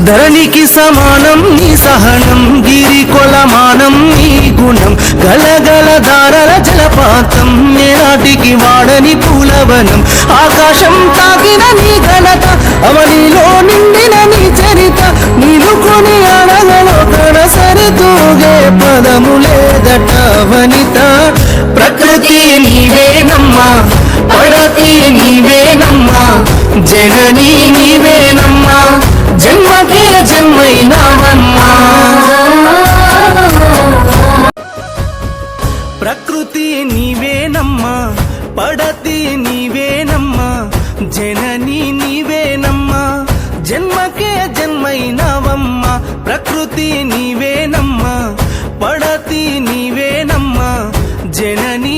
ధరణికి సమానం నీ సహనం, గిరి కొలమానం నీ గుణం, గలగల ధారల జలపాతం, నేనాటికి వాడని పూలవనం, ఆకాశం తాకిన నీ ఘనత, అవనిలో నిండిన నీ చరిత, నీవు కొని అడగలో కనసరి తూగే పదములేదట వనిత. ప్రకృతి నీవేనమ్మా, పడతి నీవేనమ్మా, జననీ నీవేనమ్మా, జన్మకే జన్మైనావమ్మా. ప్రకృతి నీవేనమ్మా, పడతి నీవేనమ్మా, జననీ నీవేనమ్మా, జన్మకే జన్మైనావమ్మా. ప్రకృతి నీవేనమ్మా, పడతి నీవేనమ్మా, జననీ